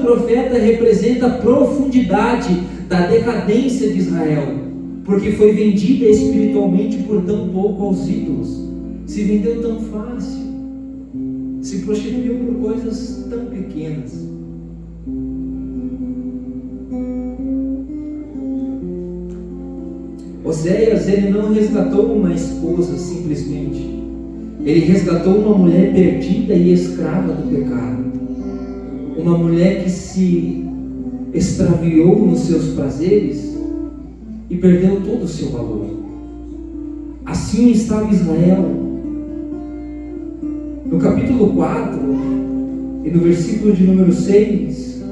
profeta representa a profundidade da decadência de Israel, porque foi vendida espiritualmente por tão pouco aos ídolos, se vendeu tão fácil, se prostituiu por coisas tão pequenas. Oséias, ele não resgatou uma esposa simplesmente, ele resgatou uma mulher perdida e escrava do pecado, uma mulher que se extraviou nos seus prazeres e perdeu todo o seu valor. Assim estava Israel. No capítulo 4 e no versículo de número 6,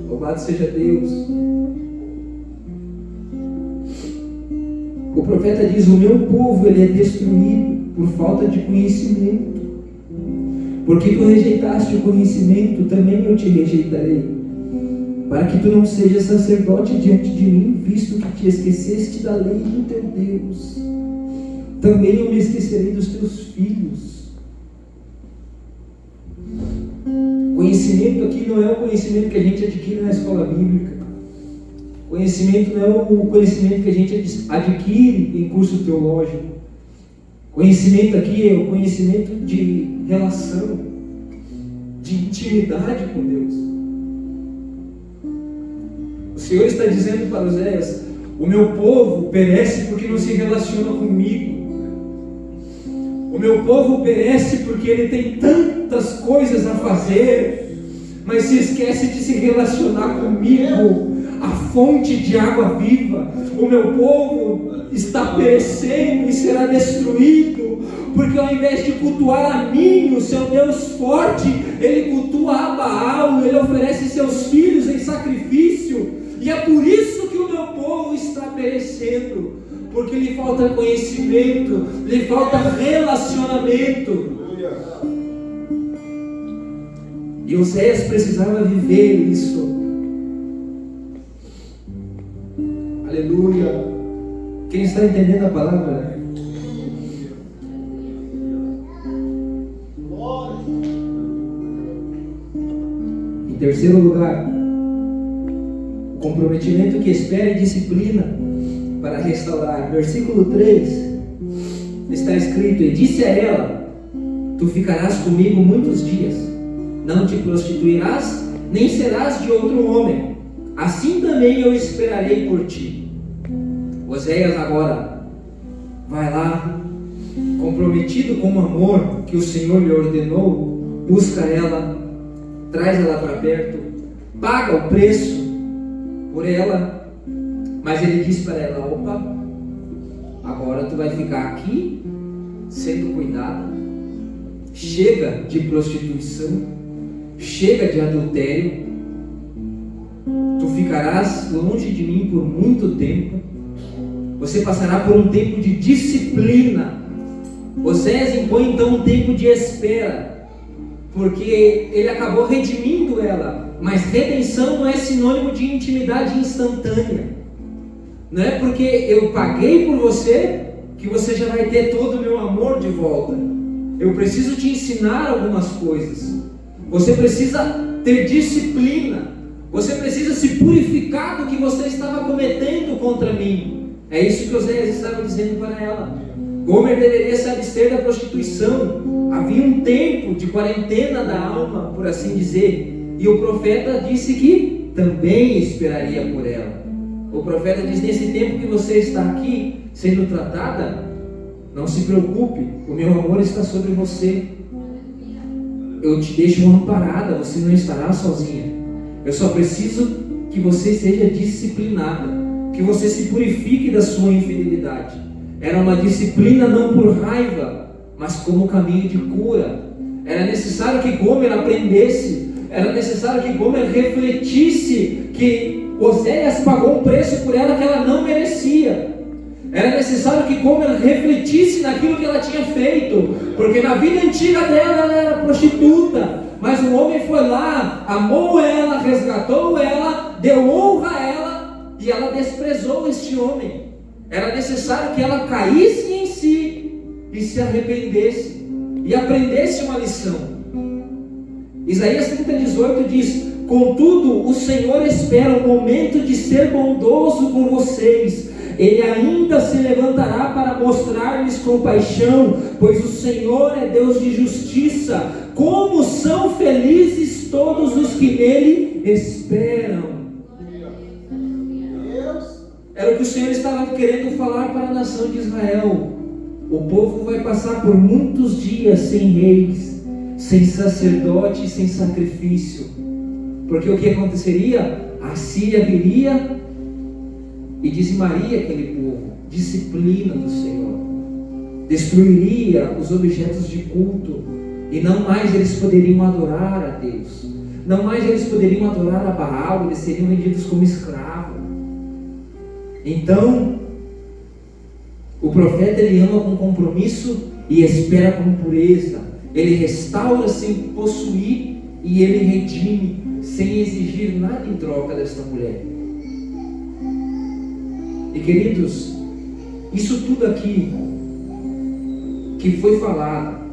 louvado seja Deus, o profeta diz: o meu povo ele é destruído por falta de conhecimento. Porque tu rejeitaste o conhecimento, também eu te rejeitarei, para que tu não sejas sacerdote diante de mim, visto que te esqueceste da lei do teu Deus. Também eu me esquecerei dos teus filhos. Conhecimento aqui não é o conhecimento que a gente adquire na escola bíblica. Conhecimento não é o conhecimento que a gente adquire em curso teológico. Conhecimento aqui é o conhecimento de relação, de intimidade com Deus. O Senhor está dizendo para Oséias: o meu povo perece porque não se relaciona comigo. O meu povo perece porque ele tem tantas coisas a fazer, mas se esquece de se relacionar comigo, a fonte de água viva. O meu povo está perecendo e será destruído, porque ao invés de cultuar a mim, o seu Deus forte, ele cultua a Baal, ele oferece seus filhos em sacrifício, e é por isso que o meu povo está perecendo, porque lhe falta conhecimento, lhe falta relacionamento. E Oséias precisava viver isso. Aleluia. Quem está entendendo a palavra? Em terceiro lugar, o comprometimento que espera e disciplina para restaurar. Versículo 3 está escrito: e disse a ela: tu ficarás comigo muitos dias, não te prostituirás, nem serás de outro homem, assim também eu esperarei por ti. Oséias agora vai lá, comprometido com o amor que o Senhor lhe ordenou, busca ela, traz ela para perto, paga o preço por ela, mas ele diz para ela: opa, agora tu vai ficar aqui sendo cuidada, chega de prostituição, chega de adultério, tu ficarás longe de mim por muito tempo, você passará por um tempo de disciplina. Oséias impõe então um tempo de espera, porque ele acabou redimindo ela, mas redenção não é sinônimo de intimidade instantânea. Não é porque eu paguei por você que você já vai ter todo o meu amor de volta. Eu preciso te ensinar algumas coisas. Você precisa ter disciplina. Você precisa se purificar do que você estava cometendo contra mim. É isso que Oséias estava dizendo para ela. Gomer deveria se abster da prostituição. Havia um tempo de quarentena da alma, por assim dizer. E o profeta disse que também esperaria por ela. O profeta diz: nesse tempo que você está aqui sendo tratada, não se preocupe, o meu amor está sobre você. Eu te deixo amparada, você não estará sozinha. Eu só preciso que você seja disciplinada, que você se purifique da sua infidelidade. Era uma disciplina não por raiva, mas como caminho de cura. Era necessário que Gomer aprendesse, era necessário que Gomer refletisse que Oséias pagou um preço por ela que ela não merecia. Era necessário que Gomer refletisse naquilo que ela tinha feito, porque na vida antiga dela ela era prostituta, mas o homem foi lá, amou ela, resgatou ela, deu honra a ela, e ela desprezou este homem. Era necessário que ela caísse em si e se arrependesse e aprendesse uma lição. Isaías 30:18 diz: Contudo, o Senhor espera o momento de ser bondoso com vocês. Ele ainda se levantará para mostrar-lhes compaixão, pois o Senhor é Deus de justiça. Como são felizes todos os que nele esperam. Era o que o Senhor estava querendo falar para a nação de Israel. O povo vai passar por muitos dias sem reis, sem sacerdote, sem sacrifício. Porque o que aconteceria? A Síria viria e dizimaria aquele povo. Disciplina do Senhor. Destruiria os objetos de culto. E não mais eles poderiam adorar a Deus. Não mais eles poderiam adorar a Baal. Eles seriam vendidos como escravos. Então, o profeta ele ama com compromisso e espera com pureza. Ele restaura sem possuir e ele redime sem exigir nada em troca desta mulher. E queridos, isso tudo aqui que foi falado,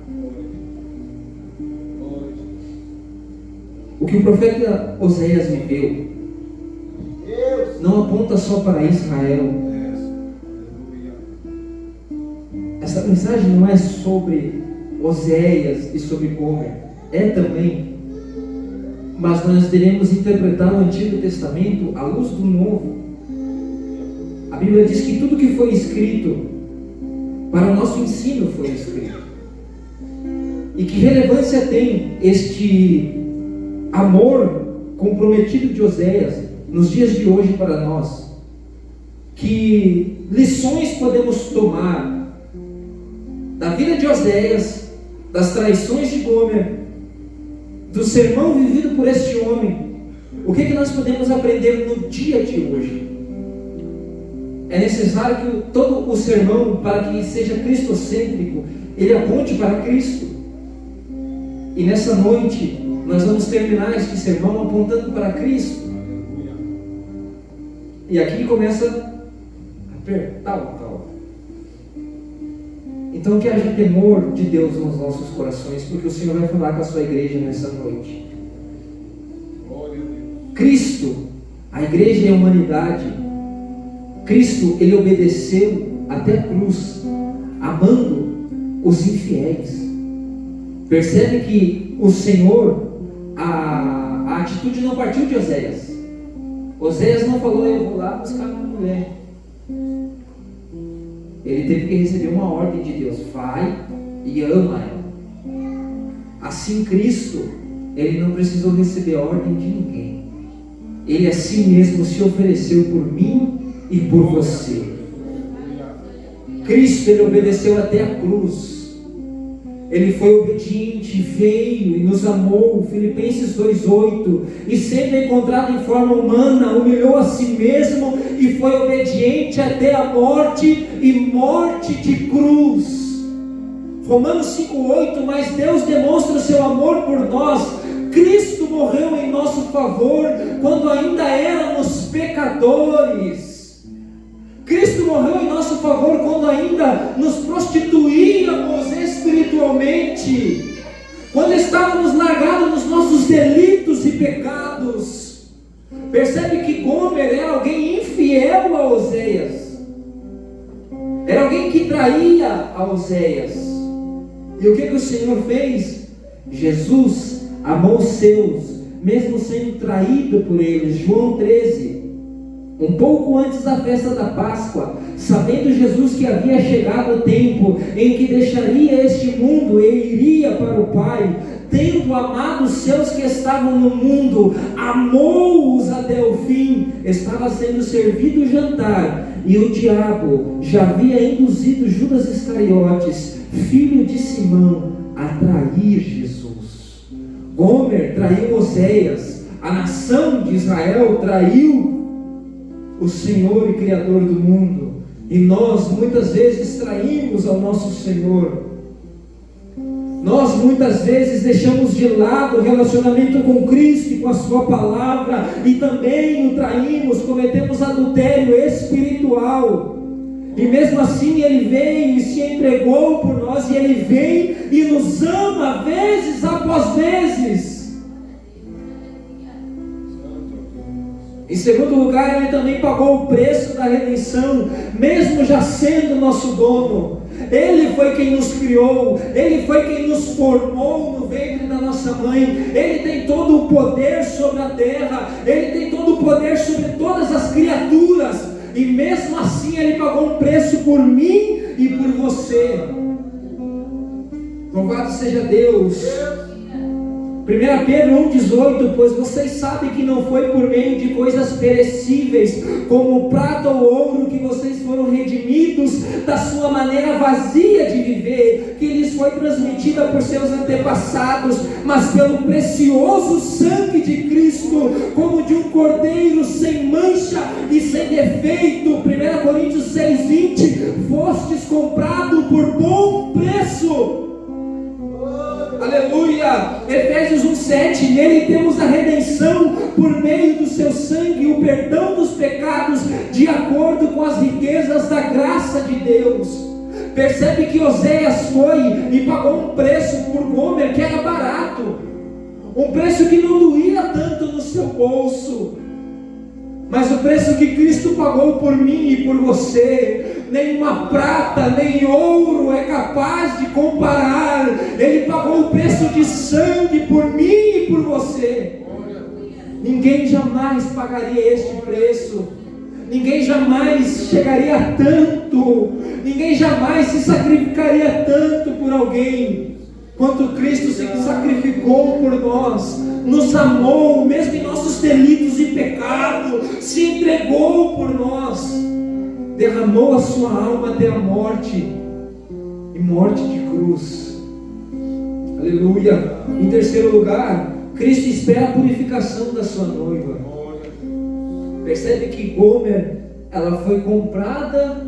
o que o profeta Oséias viveu, não aponta só para Israel. Essa mensagem não é sobre Oséias e sobre Gomer, é também, mas nós devemos interpretar o Antigo Testamento à luz do Novo. A Bíblia diz que tudo que foi escrito para o nosso ensino foi escrito. E que relevância tem este amor comprometido de Oséias nos dias de hoje para nós? Que lições podemos tomar da vida de Oséias, das traições de Gomer, do sermão vivido por este homem? O que nós podemos aprender no dia de hoje? É necessário que todo o sermão, para que seja cristocêntrico, ele aponte para Cristo. E nessa noite nós vamos terminar este sermão apontando para Cristo. E aqui começa a apertar o caldo. Então que haja temor de Deus nos nossos corações, porque o Senhor vai falar com a sua igreja nessa noite. Cristo, a igreja e a humanidade, Cristo, ele obedeceu até a cruz, amando os infiéis. Percebe que o Senhor, a atitude não partiu de Oséias. Oséias não falou: eu vou lá buscar minha mulher. Ele teve que receber uma ordem de Deus: vai e ama ela. Assim Cristo, ele não precisou receber ordem de ninguém. Ele a si mesmo se ofereceu por mim e por você. Cristo, ele obedeceu até a cruz. Ele foi obediente, veio e nos amou. Filipenses 2,8. E sendo encontrado em forma humana, humilhou a si mesmo e foi obediente até a morte e morte de cruz. Romanos 5,8. Mas Deus demonstra o seu amor por nós. Cristo morreu em nosso favor quando ainda éramos pecadores. Cristo morreu em nosso favor quando ainda nos prostituíamos espiritualmente, quando estávamos largados nos nossos delitos e pecados. Percebe que Gomer era alguém infiel a Oséias, era alguém que traía a Oséias. E o que o Senhor fez? Jesus amou os seus, mesmo sendo traído por eles. João 13. Um pouco antes da festa da Páscoa, sabendo Jesus que havia chegado o tempo em que deixaria este mundo e iria para o Pai, tendo amado os seus que estavam no mundo, amou-os até o fim. Estava sendo servido o jantar, e o diabo já havia induzido Judas Iscariotes, filho de Simão, a trair Jesus. Gomer traiu Oséias, a nação de Israel traiu o Senhor e Criador do mundo, e nós muitas vezes traímos ao nosso Senhor. Nós muitas vezes deixamos de lado o relacionamento com Cristo e com a sua palavra, e também o traímos, cometemos adultério espiritual. E mesmo assim Ele veio e se entregou por nós, e Ele vem e nos ama vezes após vezes. Em segundo lugar, Ele também pagou o preço da redenção, mesmo já sendo nosso dono. Ele foi quem nos criou, Ele foi quem nos formou no ventre da nossa mãe. Ele tem todo o poder sobre a terra, Ele tem todo o poder sobre todas as criaturas, e mesmo assim Ele pagou um preço por mim e por você. Louvado seja Deus. 1 Pedro 1,18: pois vocês sabem que não foi por meio de coisas perecíveis, como prata ou ouro, que vocês foram redimidos da sua maneira vazia de viver, que lhes foi transmitida por seus antepassados, mas pelo precioso sangue de Cristo, como de um cordeiro sem mancha e sem defeito. 1 Coríntios 6,20: fostes comprado por bom preço. Aleluia. Efésios 1,7: nele temos a redenção por meio do seu sangue, o perdão dos pecados, de acordo com as riquezas da graça de Deus. Percebe que Oséias foi e pagou um preço por Gomer que era barato, um preço que não doía tanto no seu bolso. Mas o preço que Cristo pagou por mim e por você, nenhuma prata, nem ouro é capaz de comparar. Ele pagou o preço de sangue por mim e por você. Ninguém jamais pagaria este preço. Ninguém jamais chegaria a tanto. Ninguém jamais se sacrificaria tanto por alguém quanto Cristo se sacrificou por nós. Nos amou, mesmo em nossos delitos e pecados, se entregou por nós, derramou a sua alma até a morte, e morte de cruz. Aleluia. Em terceiro lugar, Cristo espera a purificação da sua noiva. Percebe que Gomer, ela foi comprada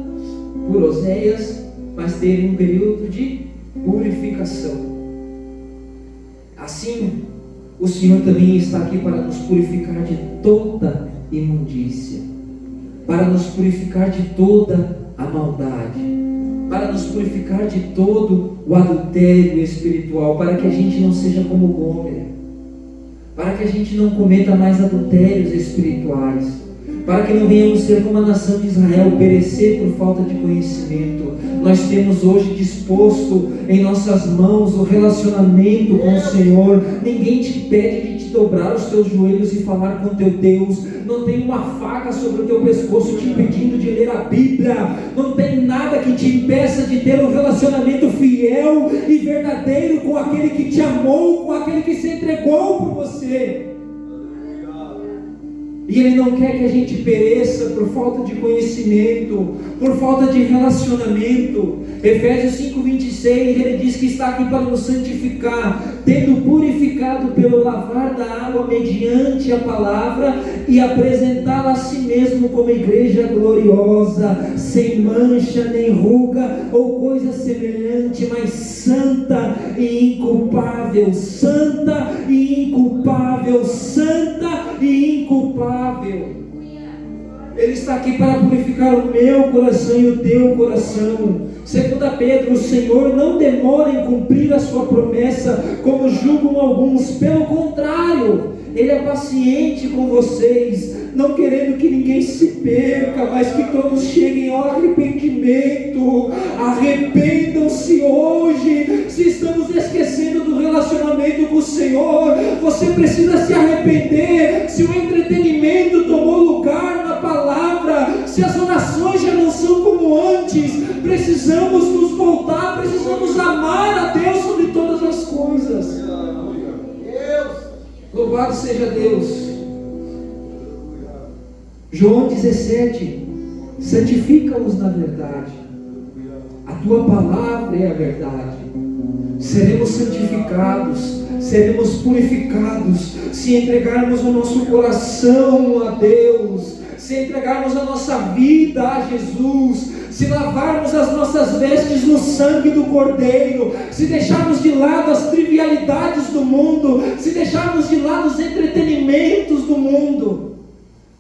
por Oséias, mas teve um período de purificação. Assim, o Senhor também está aqui para nos purificar de toda imundícia, para nos purificar de toda a maldade, para nos purificar de todo o adultério espiritual, para que a gente não seja como Gomer, para que a gente não cometa mais adultérios espirituais, para que não venhamos ser como a nação de Israel, perecer por falta de conhecimento. Nós temos hoje disposto em nossas mãos o relacionamento com o Senhor. Ninguém te pede de te dobrar os teus joelhos e falar com teu Deus. Não tem uma faca sobre o teu pescoço te impedindo de ler a Bíblia. Não tem nada que te impeça de ter um relacionamento fiel e verdadeiro com aquele que te amou, com aquele que se entregou por você. E Ele não quer que a gente pereça por falta de conhecimento, por falta de relacionamento. Efésios 5,26, Ele diz que está aqui para nos santificar, tendo purificado pelo lavar da água mediante a palavra, e apresentá-la a si mesmo como igreja gloriosa, sem mancha, nem ruga, ou coisa semelhante, mas santa e inculpável. Santa e inculpável. Santa e inculpável. Ele está aqui para purificar o meu coração e o teu coração. Segundo Pedro, o Senhor não demora em cumprir a sua promessa, como julgam alguns. Pelo contrário, Ele é paciente com vocês, não querendo que ninguém se perca, mas que todos cheguem ao arrependimento. Arrependam-se hoje. Se estamos esquecendo do relacionamento com o Senhor, você precisa se arrepender. Se o entretenimento tomou lugar na palavra, se as orações já não são como antes, precisamos nos voltar, precisamos amar a Deus sobre todas as coisas. Louvado seja Deus. João 17: santifica-os na verdade, a tua palavra é a verdade. Seremos santificados, seremos purificados, se entregarmos o nosso coração a Deus, se entregarmos a nossa vida a Jesus, se lavarmos as nossas vestes no sangue do Cordeiro, se deixarmos de lado as trivialidades do mundo, se deixarmos de lado os entretenimentos do mundo.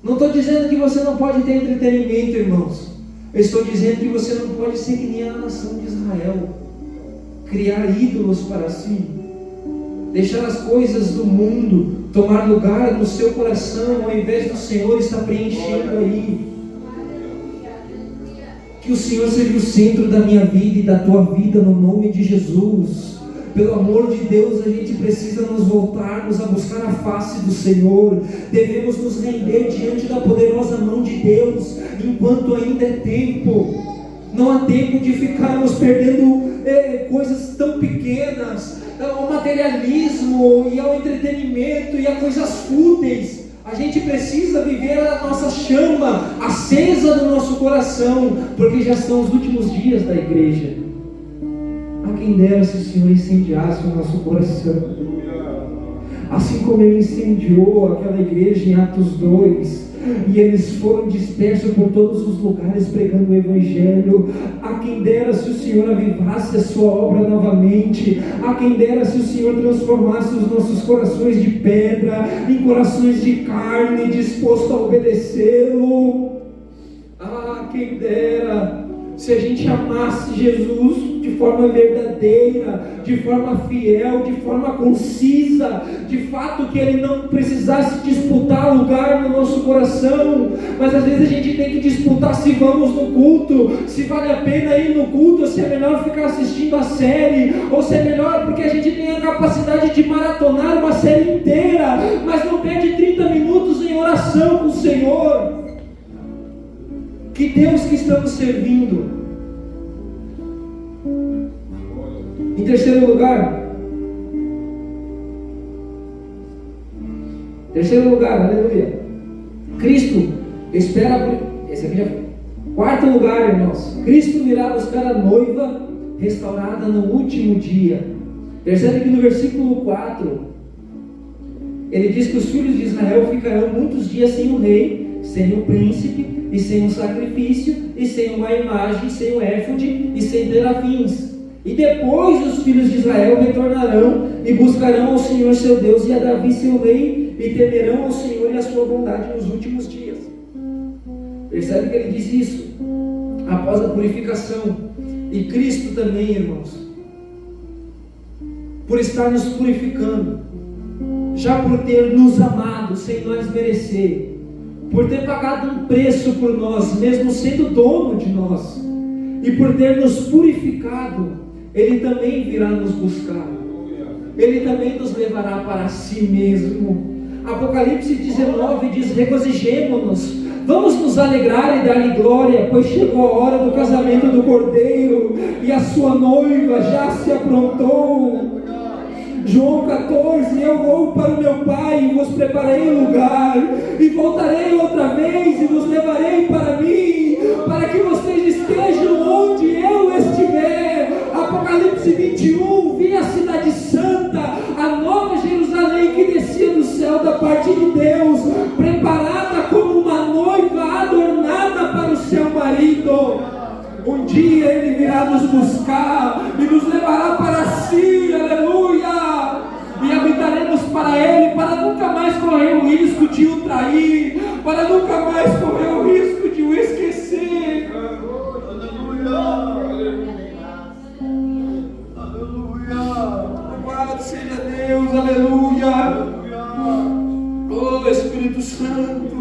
Não estou dizendo que você não pode ter entretenimento, irmãos. Eu estou dizendo que você não pode ser que nem a nação de Israel, criar ídolos para si, deixar as coisas do mundo tomar lugar no seu coração, ao invés do Senhor estar preenchendo aí. Que o Senhor seja o centro da minha vida e da tua vida, no nome de Jesus. Pelo amor de Deus, a gente precisa nos voltarmos a buscar a face do Senhor. Devemos nos render diante da poderosa mão de Deus, enquanto ainda é tempo. Não há tempo de ficarmos perdendo coisas tão pequenas, ao materialismo e ao entretenimento e a coisas fúteis. A gente precisa viver a nossa chama acesa no nosso coração, porque já são os últimos dias da igreja. A quem dera se o Senhor incendiasse o nosso coração, assim como Ele incendiou aquela igreja em Atos 2, e eles foram dispersos por todos os lugares pregando o Evangelho. A quem dera se o Senhor avivasse a sua obra novamente. A quem dera se o Senhor transformasse os nossos corações de pedra em corações de carne, disposto a obedecê-lo. Ah, quem dera se a gente amasse Jesus de forma verdadeira, de forma fiel, de forma concisa, de fato que Ele não precisasse disputar lugar no nosso coração, mas às vezes a gente tem que disputar se vamos no culto, se vale a pena ir no culto, ou se é melhor ficar assistindo a série, ou se é melhor porque a gente tem a capacidade de maratonar uma série inteira, mas não perde 30 minutos em oração com o Senhor. Que Deus que estamos servindo. Em terceiro lugar, aleluia, Cristo espera por... Esse aqui já foi. Quarto lugar, irmãos, Cristo virá buscar a noiva restaurada no último dia. Percebe que no versículo 4 ele diz que os filhos de Israel ficarão muitos dias sem o rei, sem o príncipe, e sem um sacrifício, e sem uma imagem, sem o éfode, e sem terafins. E depois os filhos de Israel retornarão e buscarão ao Senhor seu Deus e a Davi seu rei, e temerão ao Senhor e a sua bondade nos últimos dias. Percebe que ele diz isso após a purificação. E Cristo também, irmãos, por estar nos purificando, já por ter nos amado sem nós merecer, por ter pagado um preço por nós, mesmo sendo dono de nós, e por ter nos purificado, Ele também virá nos buscar. Ele também nos levará para si mesmo. Apocalipse 19 diz: regozijemo-nos, vamos nos alegrar e dar-lhe glória, pois chegou a hora do casamento do Cordeiro, e a sua noiva já se aprontou. João 14: eu vou para o meu Pai e vos preparei lugar, e voltarei outra vez e vos levarei para mim, para que vocês estejam onde eu estiver. Apocalipse 21: vi a cidade santa, a nova Jerusalém, que descia do céu da parte de Deus, preparada como uma noiva adornada para o seu marido. Um dia Ele virá nos buscar e nos levará para si, aleluia, e habitaremos para Ele, para nunca mais correr o risco de o trair, para nunca mais correr o risco de o esquecer. Louvado seja Deus, aleluia. Oh Espírito Santo,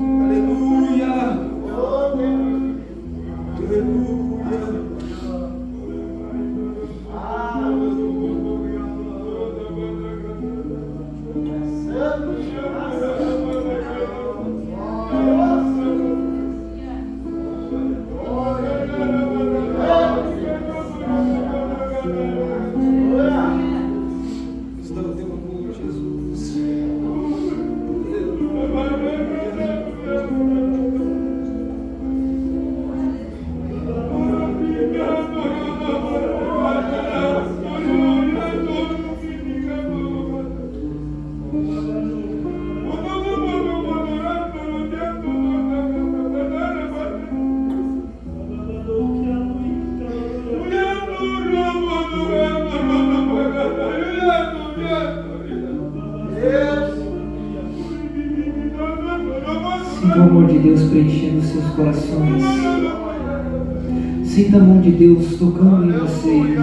aleluia. Sinta o amor de Deus preenchendo seus corações. Sinta a mão de Deus tocando em vocês.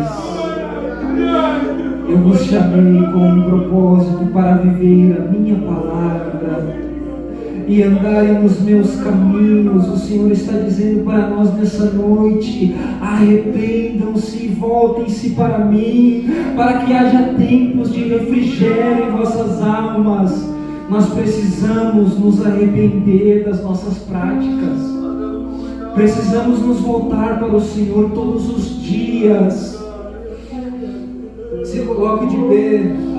Eu vos chamei com um propósito para viver a minha palavra e andarem nos meus caminhos. O Senhor está dizendo para nós nessa noite: arrependam-se e voltem-se para mim, para que haja tempos de refrigério em vossas almas. Nós precisamos nos arrepender das nossas práticas, precisamos nos voltar para o Senhor todos os dias. Se coloque de pé.